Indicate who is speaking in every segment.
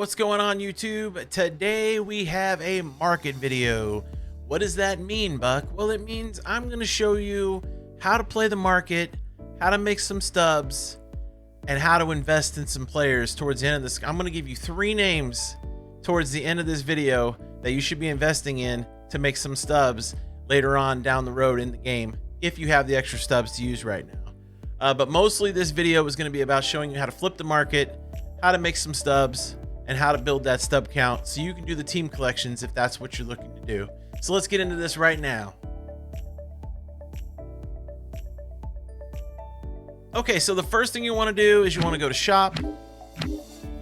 Speaker 1: what's going on YouTube? Today we have a market video. What does that mean, Buck? Well, it means I'm going to show you how to play the market, how to make some stubs, and how to invest in some players towards the end of this. I'm going to give you 3 names towards the end of this video that you should be investing in to make some stubs later on down the road in the game if you have the extra stubs to use right now. But mostly this video is going to be about showing you how to flip the market, how to make some stubs, and how to build that stub count so you can do the team collections if that's what you're looking to do. So let's get into this right now. Okay, so the first thing you want to do is you want to go to shop. You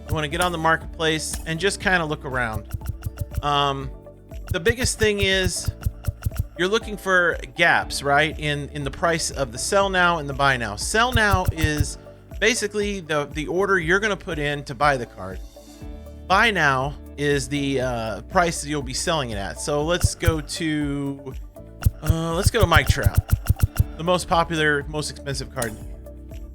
Speaker 1: want to get on the marketplace and just kind of look around. The biggest thing is you're looking for gaps, right? In the price of the sell now and the buy now. Sell now is basically the order you're going to put in to buy the card. Buy now is the price that you'll be selling it at. So let's go to Mike Trout, the most popular, most expensive card in the game.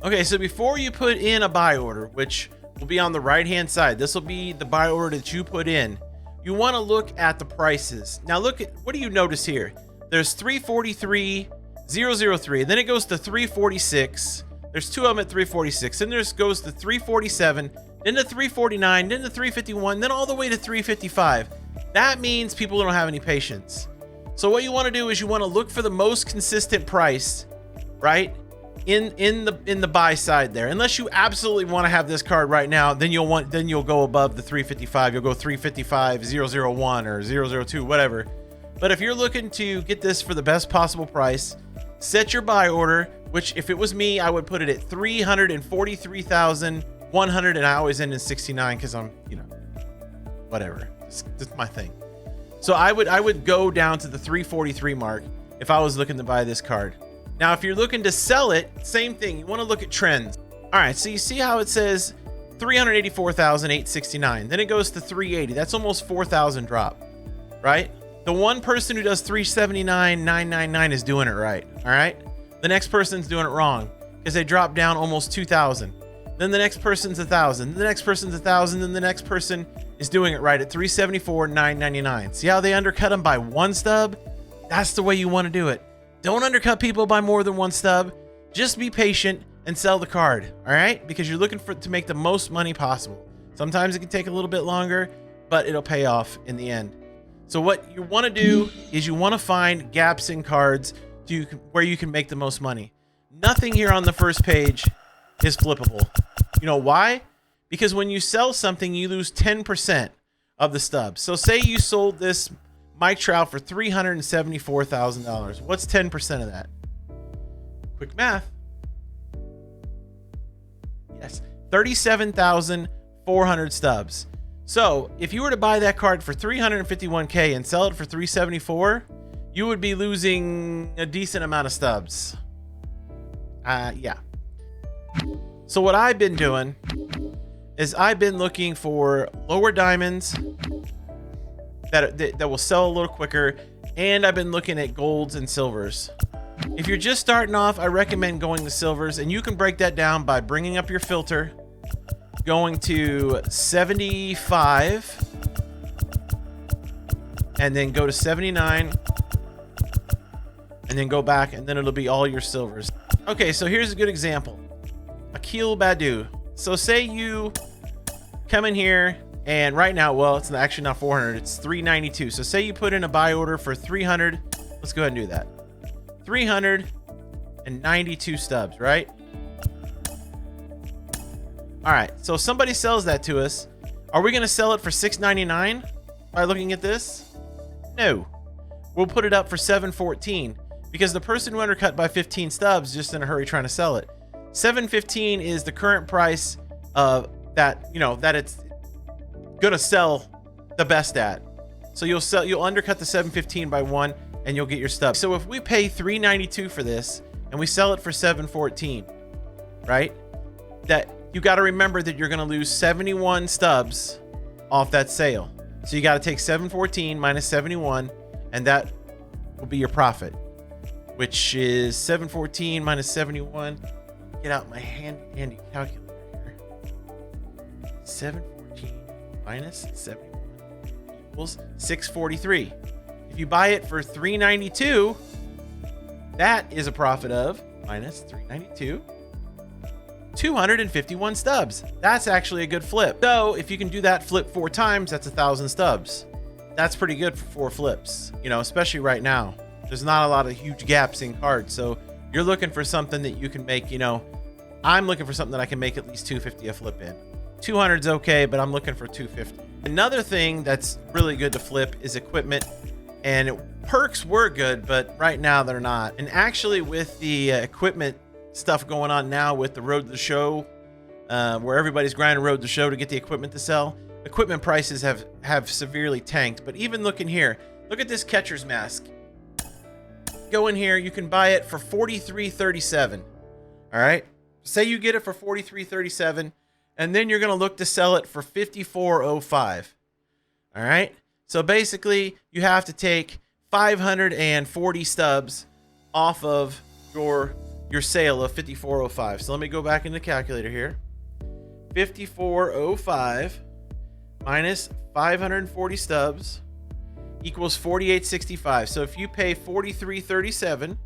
Speaker 1: Okay, so before you put in a buy order, which will be on the right hand side, this will be the buy order that you put in. You want to look at the prices. Now look at, what do you notice here? There's 343,003, then it goes to 346. There's 2 of them at 346, then there's goes to 347, then to 349, then to 351, then all the way to 355. That means people don't have any patience. So what you want to do is you want to look for the most consistent price, right? In the buy side there. Unless you absolutely want to have this card right now, then you'll go above the 355. You'll go 355,001 or 002, whatever. But if you're looking to get this for the best possible price, set your buy order, which if it was me, I would put it at 343,100, and I always end in 69 because I'm, whatever. It's my thing. So I would go down to the 343 mark if I was looking to buy this card. Now, if you're looking to sell it, same thing. You want to look at trends. All right, so you see how it says 384,869. Then it goes to 380. That's almost 4,000 drop, right? The one person who does 379,999 is doing it right, all right? The next person's doing it wrong because they dropped down almost 2,000. Then the next person's 1,000. The next person's 1,000. Then the next person is doing it right at 374,999. See how they undercut them by 1 stub? That's the way you want to do it. Don't undercut people by more than 1 stub. Just be patient and sell the card, all right? Because you're looking to make the most money possible. Sometimes it can take a little bit longer, but it'll pay off in the end. So what you want to do is you want to find gaps in cards where you can make the most money. Nothing here on the first page is flippable. You know why? Because when you sell something, you lose 10% of the stubs. So say you sold this Mike Trout for $374,000. What's 10% of that? Quick math. Yes, 37,400 stubs. So if you were to buy that card for 351K and sell it for 374, you would be losing a decent amount of stubs. Yeah. So what I've been doing is I've been looking for lower diamonds that will sell a little quicker, and I've been looking at golds and silvers. If you're just starting off, I recommend going to silvers, and you can break that down by bringing up your filter, going to 75, and then go to 79, and then go back, and then it'll be all your silvers. Okay, so here's a good example. Akil Badu. So say you come in here, and right now, well, it's actually not 400, it's 392. So say you put in a buy order for 300. Let's go ahead and do that. 392 stubs, right? All right, so somebody sells that to us. Are we going to sell it for $699 by looking at this? No. We'll put it up for $714 because the person who undercut by 15 stubs just in a hurry trying to sell it. $715 is the current price of that, that it's gonna sell the best at. So you'll undercut the $715 by 1 and you'll get your stub. So if we pay $392 for this and we sell it for $714, right? That you got to remember that you're gonna lose 71 stubs off that sale. So you got to take 714 minus 71, and that will be your profit, which is 714 minus 71. Get out my handy calculator here. 714 minus 71 equals 643. If you buy it for 392, that is a profit of minus 392, 251 stubs. That's actually a good flip. So if you can do that flip 4 times, that's 1,000 stubs. That's pretty good for 4 flips, you know, especially right now. There's not a lot of huge gaps in cards. So you're looking for something that you can make, you know, I'm looking for something that I can make at least 250 a flip in. 200's okay, but I'm looking for 250. Another thing that's really good to flip is equipment, and perks were good, but right now they're not. And actually with the equipment stuff going on now with the road to the show, where everybody's grinding road to the show to get the equipment to sell, equipment prices have severely tanked. But even looking here, look at this catcher's mask. Go in here, you can buy it for $43.37. All right, say you get it for $43.37, and then you're going to look to sell it for $54.05. All right, so basically you have to take 540 stubs off of your sale of $54.05. So let me go back into the calculator here. $54.05 minus 540 stubs equals $48.65. So if you pay $43.37,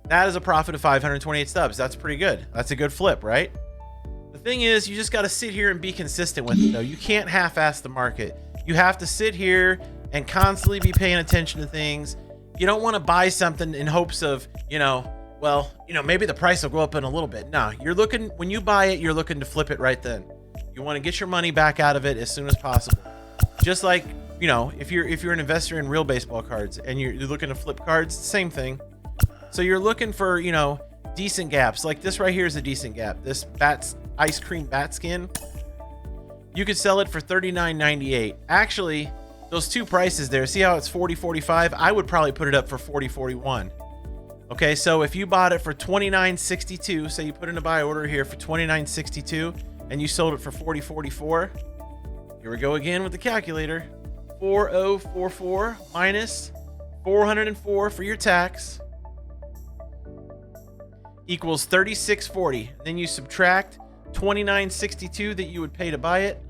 Speaker 1: that is a profit of 528 stubs. That's pretty good. That's a good flip, right? The thing is, you just got to sit here and be consistent with it, though. You can't half-ass the market. You have to sit here and constantly be paying attention to things. You don't want to buy something in hopes of, well, maybe the price will go up in a little bit. No, you're looking, when you buy it, you're looking to flip it right then. You want to get your money back out of it as soon as possible. Just like, if you're an investor in real baseball cards and you're looking to flip cards, same thing. So you're looking for, decent gaps. Like this right here is a decent gap. This ice cream bat skin, you could sell it for $39.98. Actually, those two prices there, see how it's $40.45? I would probably put it up for $40.41. Okay, so if you bought it for $29.62, say you put in a buy order here for $29.62 and you sold it for $40.44, here we go again with the calculator. 4044 minus 404 for your tax equals $36.40. Then you subtract $29.62 that you would pay to buy it.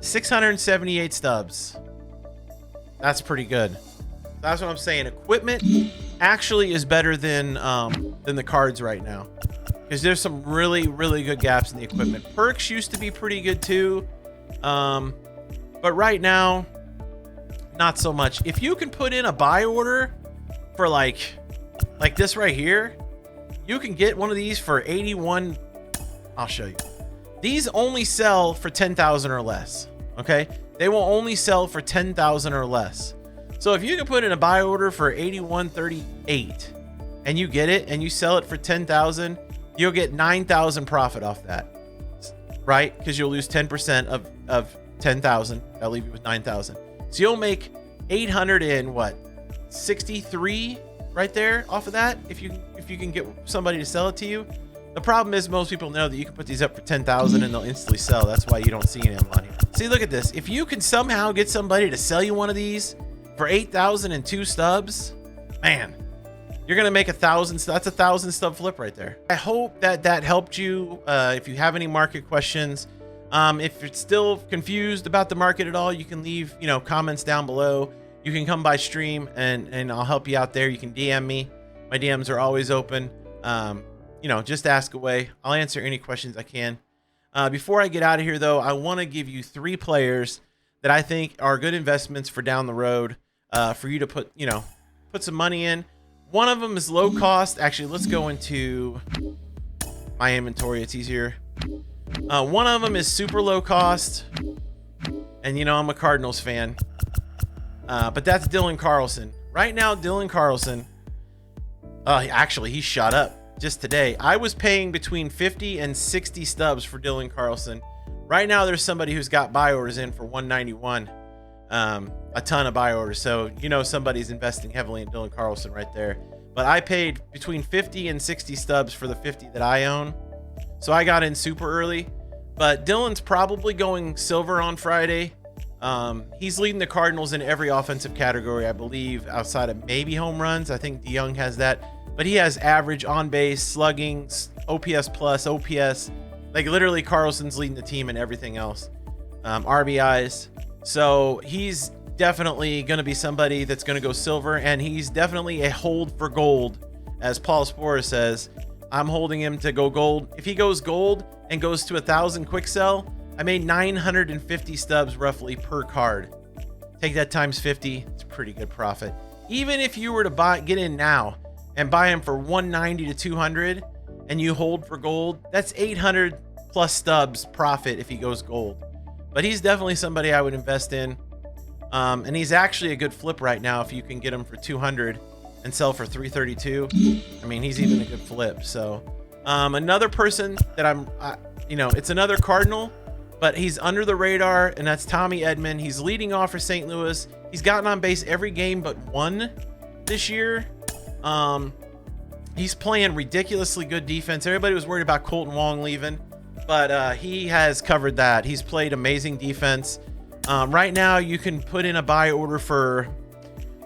Speaker 1: 678 stubs. That's pretty good. That's what I'm saying. Equipment actually is better than the cards right now, because there's some really, really good gaps in the equipment. Perks used to be pretty good too, but right now, not so much. If you can put in a buy order for like this right here, you can get one of these for 81. I'll show you. These only sell for 10,000 or less. Okay, they will only sell for 10,000 or less. So if you can put in a buy order for 81.38 and you get it and you sell it for 10,000, you'll get 9,000 profit off that, right? Because you'll lose 10% of 10,000. That'll leave you with 9,000. So you'll make 863 right there off of that if you can get somebody to sell it to you. The problem is most people know that you can put these up for 10,000 and they'll instantly sell. That's why you don't see any money. See, look at this. If you can somehow get somebody to sell you one of these for 8,002 stubs, man, you're gonna make 1,000. That's 1,000 stub flip right there. I hope that helped you. If you have any market questions, if you're still confused about the market at all, you can leave comments down below. You can come by stream and I'll help you out there. You can DM me. My DMs are always open. Just ask away. I'll answer any questions I can. Before I get out of here, though, I want to give you 3 players that I think are good investments for down the road, for you to put some money in. One of them is low cost. Actually, let's go into my inventory. It's easier. One of them is super low cost, and I'm a Cardinals fan, but that's Dylan Carlson. Right now, Dylan Carlson, actually, he shot up. Just today, I was paying between 50 and 60 stubs for Dylan Carlson. Right now, there's somebody who's got buy orders in for 191, a ton of buy orders. So somebody's investing heavily in Dylan Carlson right there. But I paid between 50 and 60 stubs for the 50 that I own, so I got in super early. But Dylan's probably going silver on Friday. He's leading the Cardinals in every offensive category, I believe, outside of maybe home runs. I think DeYoung has that. But he has average, on base, slugging, OPS plus, OPS. Like literally Carlson's leading the team and everything else. RBIs. So he's definitely going to be somebody that's going to go silver, and he's definitely a hold for gold. As Paul Spora says, I'm holding him to go gold. If he goes gold and goes to 1,000 quick sell, I made 950 stubs roughly per card. Take that times 50, it's a pretty good profit. Even if you were to get in now and buy him for 190 to 200 and you hold for gold, that's 800 plus stubs profit if he goes gold. But he's definitely somebody I would invest in. And he's actually a good flip right now if you can get him for 200 and sell for 332. I mean, he's even a good flip. So another person that it's another Cardinal, but he's under the radar, and that's Tommy Edman. He's leading off for St. Louis. He's gotten on base every game but one this year. He's playing ridiculously good defense. Everybody was worried about Colton Wong leaving, but he has covered that. He's played amazing defense. Right now, you can put in a buy order for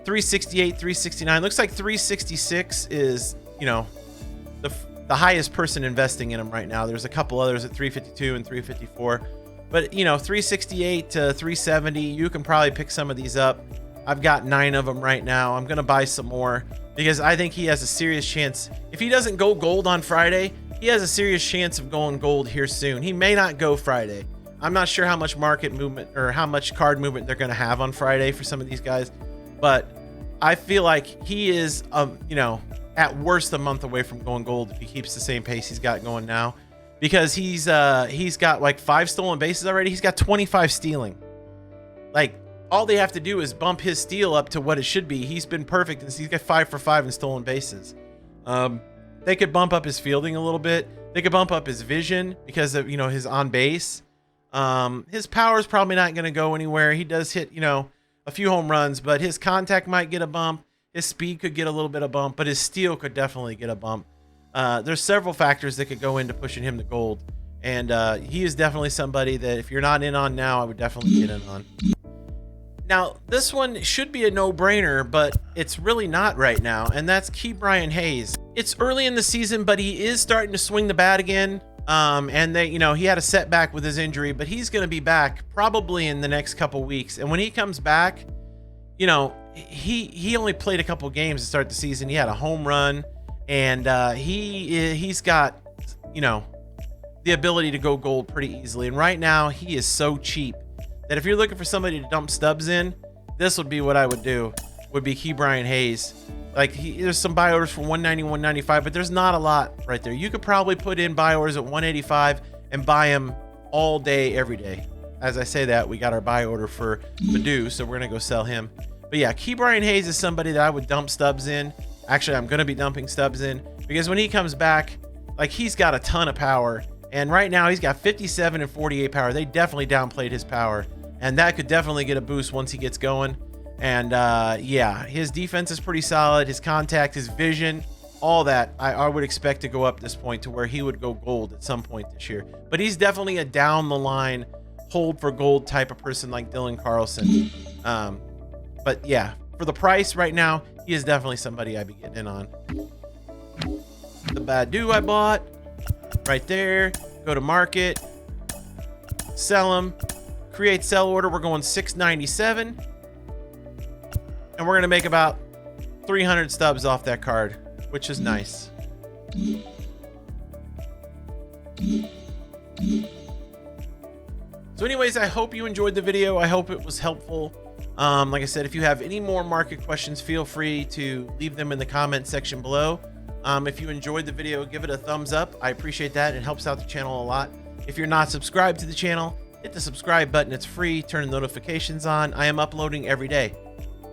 Speaker 1: 368, 369. Looks like 366 is, the highest person investing in him right now. There's a couple others at 352 and 354. But, 368 to 370, you can probably pick some of these up. I've got 9 of them right now. I'm going to buy some more because I think he has a serious chance. If he doesn't go gold on Friday, he has a serious chance of going gold here soon. He may not go Friday. I'm not sure how much market movement or how much card movement they're going to have on Friday for some of these guys, but I feel like he is, at worst a month away from going gold if he keeps the same pace he's got going now, because he's got like 5 stolen bases already. He's got 25 stealing. Like, all they have to do is bump his steal up to what it should be. He's been perfect, and he's got 5 for 5 in stolen bases. They could bump up his fielding a little bit. They could bump up his vision because of, his on base. His power is probably not going to go anywhere. He does hit, a few home runs, but his contact might get a bump. His speed could get a little bit of bump, but his steal could definitely get a bump. There's several factors that could go into pushing him to gold. And he is definitely somebody that if you're not in on now, I would definitely get in on. Now, this one should be a no-brainer, but it's really not right now, and that's Ke'Bryan Hayes. It's early in the season, but he is starting to swing the bat again. And he had a setback with his injury, but he's going to be back probably in the next couple weeks. And when he comes back, he only played a couple games to start the season. He had a home run, and he's got, the ability to go gold pretty easily. And right now he is so cheap that if you're looking for somebody to dump stubs in, this would be what I would do, would be Ke'Bryan Hayes. Like, there's some buy orders for 190, 195, but there's not a lot right there. You could probably put in buy orders at 185 and buy him all day, every day. As I say that, we got our buy order for Badu, so we're going to go sell him. But yeah, Ke'Bryan Hayes is somebody that I would dump stubs in. Actually, I'm going to be dumping stubs in because when he comes back, like, he's got a ton of power. And right now, he's got 57 and 48 power. They definitely downplayed his power. And that could definitely get a boost once he gets going. And yeah, his defense is pretty solid. His contact, his vision, all that, I would expect to go up this point to where he would go gold at some point this year. But he's definitely a down the line, hold for gold type of person like Dylan Carlson. But yeah, for the price right now, he is definitely somebody I'd be getting in on. The Badu I bought right there. Go to market, sell him, create sell order. We're going 697. And we're going to make about 300 stubs off that card, which is nice. So anyways, I hope you enjoyed the video. I hope it was helpful. Like I said, if you have any more market questions, feel free to leave them in the comment section below. If you enjoyed the video, give it a thumbs up. I appreciate that. It helps out the channel a lot. If you're not subscribed to the channel, hit the subscribe button. It's free. Turn the notifications on. I am uploading every day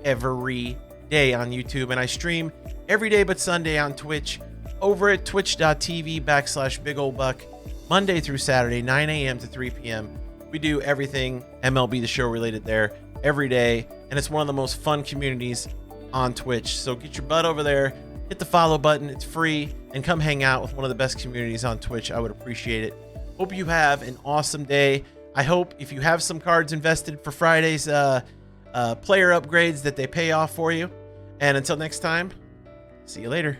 Speaker 1: on YouTube, and I stream every day but Sunday on Twitch over at twitch.tv/bigoldbuck, Monday through Saturday, 9 a.m. to 3 p.m. We do everything MLB The Show related there every day, and it's one of the most fun communities on Twitch. So get your butt over there, hit the follow button. It's free, and come hang out with one of the best communities on Twitch. I would appreciate it. Hope you have an awesome day. I hope if you have some cards invested for Friday's player upgrades that they pay off for you. And until next time, see you later.